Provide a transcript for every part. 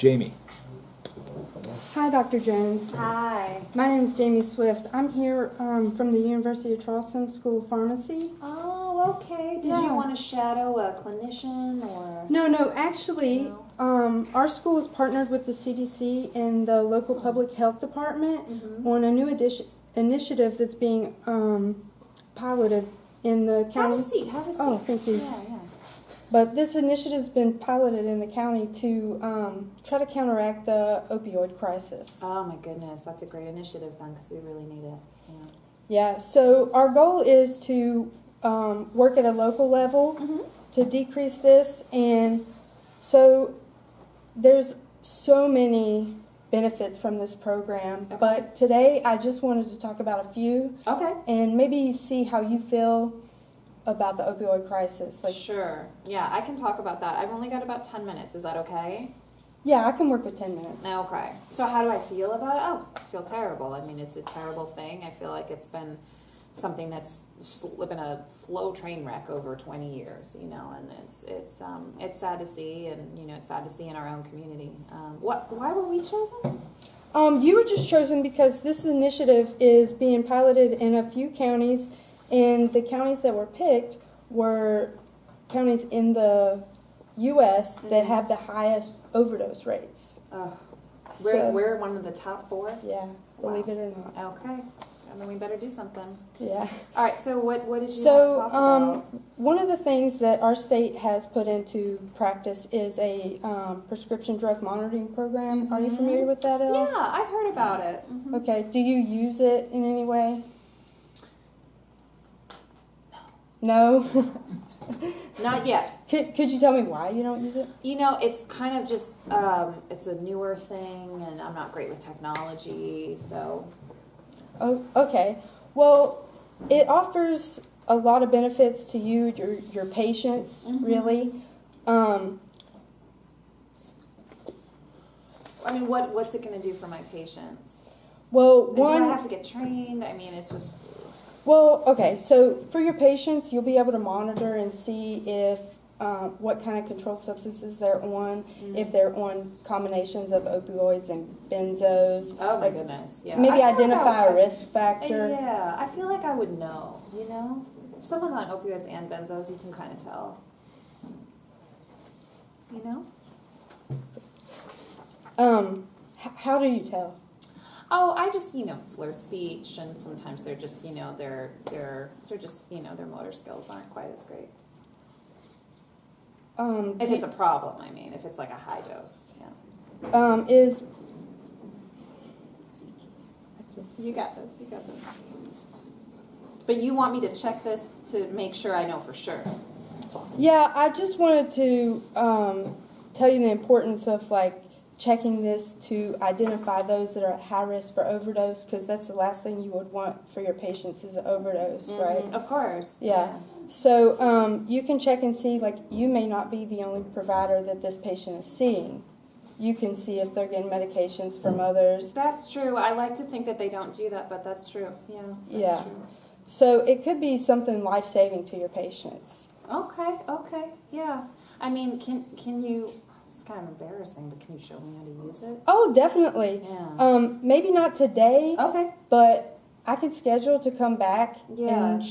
Jamie. Hi, Dr. Jones. Hi. My name is Jamie Swift. I'm here from the University of Charleston School of Pharmacy. Oh, okay. Did you want to shadow a clinician or? No, actually, our school is partnered with the CDC and the local public health department on a new initiative that's being piloted in the county. Have a seat. Have a seat. Oh, thank you. Yeah. But this initiative's been piloted in the county to try to counteract the opioid crisis. Oh my goodness, that's a great initiative then, because we really need it. Yeah. So our goal is to work at a local level to decrease this, and so there's so many benefits from this program. Okay. But today I just wanted to talk about a few. Okay. And maybe see how you feel about the opioid crisis. Sure. Yeah, I can talk about that. I've only got about 10 minutes. Is that okay? Yeah, I can work with 10 minutes. Okay. So how do I feel about it? Oh, I feel terrible. I mean, it's a terrible thing. I feel like it's been something that's been a slow train wreck over 20 years, and it's sad to see, and it's sad to see in our own community. Why were we chosen? You were just chosen because this initiative is being piloted in a few counties, and the counties that were picked were counties in the U.S. that have the highest overdose rates. We're one of the top 4? Yeah, believe it or not. Okay. And then we better do something. Yeah. All right, so what did you want to talk about? One of the things that our state has put into practice is a prescription drug monitoring program. Are you familiar with that at all? Yeah, I've heard about it. Okay. Do you use it in any way? No? Not yet. Could you tell me why you don't use it? It's kind of just, it's a newer thing, and I'm not great with technology, so. Oh, okay. Well, it offers a lot of benefits to you, your patients, really. I mean, what's it going to do for my patients? Well, Do I have to get trained? I mean, it's just. Well, okay. So for your patients, you'll be able to monitor and see if what kind of controlled substances they're on, if they're on combinations of opioids and benzos. Oh my goodness! Yeah. Maybe identify a risk factor. Yeah, I feel like I would know. If someone's on opioids and benzos, you can kind of tell. How do you tell? Oh, I just slurred speech, and sometimes they're just they're just their motor skills aren't quite as great. If it's a problem, I mean, if it's like a high dose, yeah. You got this. But you want me to check this to make sure I know for sure. Yeah, I just wanted to tell you the importance of checking this to identify those that are at high risk for overdose, because that's the last thing you would want for your patients is an overdose, right? Of course. Yeah. So you can check and see, you may not be the only provider that this patient is seeing. You can see if they're getting medications from others. That's true. I like to think that they don't do that, but that's true. Yeah, that's true. So it could be something life-saving to your patients. Okay, yeah. I mean, can you, it's kind of embarrassing, but can you show me how to use it? Oh, definitely. Yeah. Maybe not today. Okay. But I could schedule to come back and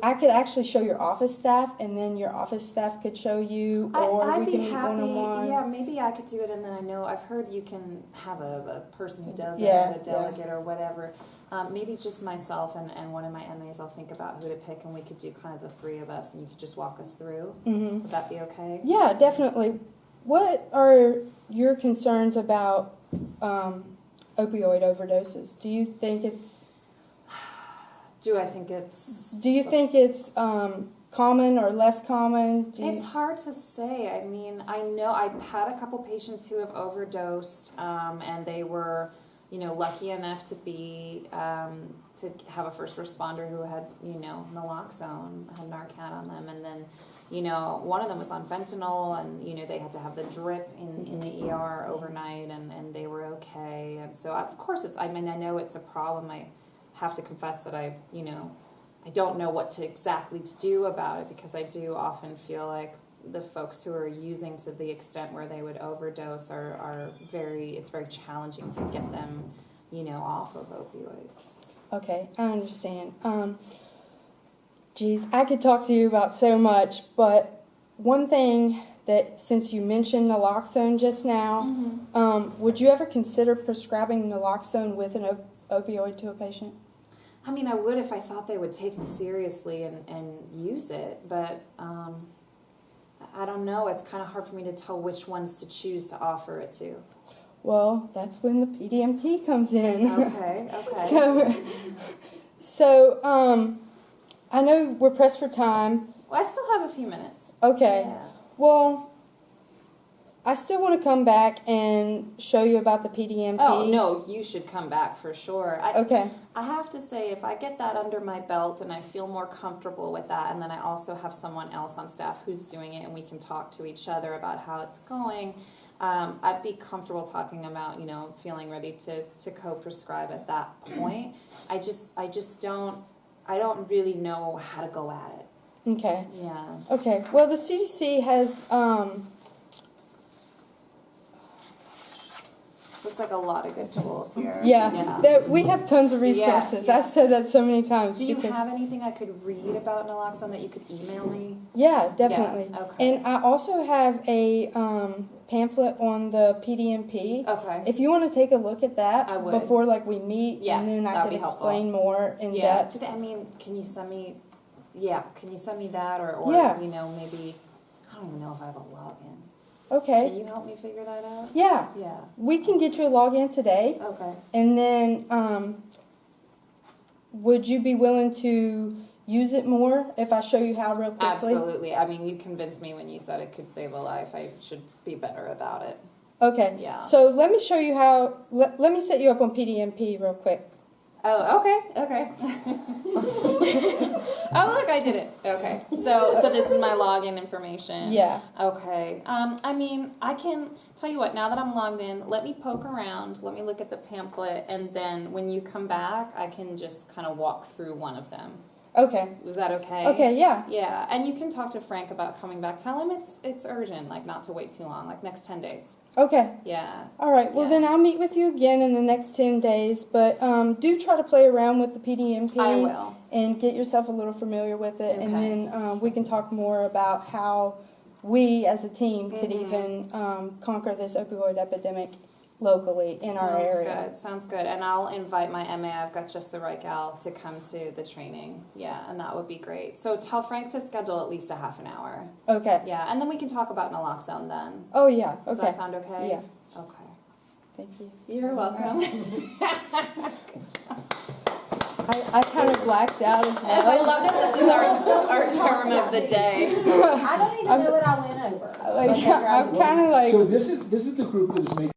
I could actually show your office staff, and then your office staff could show you, or I'd we be can meet happy. one-on-one. Yeah, maybe I could do it, and then I've heard you can have a person who does it, a delegate or whatever. Maybe just myself and one of my MAs, I'll think about who to pick, and we could do kind of the 3 of us, and you could just walk us through. Would that be okay? Yeah, definitely. What are your concerns about opioid overdoses? Do you think it's common or less common? It's hard to say. I mean, I know I've had a couple patients who have overdosed, and they were, lucky enough to be to have a first responder who had, naloxone, had Narcan on them, and then, one of them was on fentanyl, and they had to have the drip in the ER overnight, and they were okay. And so, of course, I know it's a problem. I have to confess that I don't know what exactly to do about it, because I do often feel like the folks who are using to the extent where they would overdose are it's very challenging to get them, off of opioids. Okay, I understand. Geez, I could talk to you about so much, but one thing that, since you mentioned naloxone just now, would you ever consider prescribing naloxone with an opioid to a patient? I mean, I would if I thought they would take me seriously and use it, but I don't know. It's kind of hard for me to tell which ones to choose to offer it to. Well, that's when the PDMP comes in. Okay, okay. So, I know we're pressed for time. Well, I still have a few minutes. Okay. Yeah. Well, I still want to come back and show you about the PDMP. Oh, no, you should come back for sure. Okay. I have to say, if I get that under my belt and I feel more comfortable with that, and then I also have someone else on staff who's doing it and we can talk to each other about how it's going, I'd be comfortable talking about, feeling ready to co-prescribe at that point. I don't really know how to go at it. Okay. Yeah. Okay. Well, the CDC has, Looks like a lot of good tools here. we have tons of resources. Yeah. I've said that so many times. Do you have anything I could read about naloxone that you could email me? Yeah, definitely. Yeah, okay. And I also have a pamphlet on the PDMP. Okay. If you want to take a look at that I would. before we meet, Yeah, and then I that'd can be helpful. explain more in Yeah. depth. Can you send me? Yeah. Can you send me that or Yeah. maybe I don't even know if I have a login. Okay. Can you help me figure that out? Yeah. Yeah. We can get you a login today. Okay. And then, would you be willing to use it more if I show you how real quickly? Absolutely. I mean, you convinced me when you said it could save a life. I should be better about it. Okay. Yeah. So let me show you how. Let me set you up on PDMP real quick. Oh, okay. Okay. Oh, look, I did it. Okay. So this is my login information. Yeah. Okay. I mean, I can tell you what, now that I'm logged in, let me poke around, let me look at the pamphlet, and then when you come back, I can just kind of walk through one of them. Okay. Is that okay? Okay. Yeah. Yeah, and you can talk to Frank about coming back. Tell him it's urgent, like not to wait too long, like next 10 days. Okay. Yeah. All right. Well, Yeah. then I'll meet with you again in the next 10 days. But do try to play around with the PDMP. I will. And get yourself a little familiar with it. Okay. And then we can talk more about how we as a team could even conquer this opioid epidemic locally in our area. Sounds good. And I'll invite my MA. I've got just the right gal to come to the training. Yeah, and that would be great. So tell Frank to schedule at least a half an hour. Okay. Yeah, and then we can talk about naloxone then. Oh, yeah. Okay. Does that sound okay? Yeah. Okay. Thank you. You're welcome. I kind of blacked out as well. I love that this is our term of the day. I don't even know what I went over. I'm kind of like... So this is the group that is making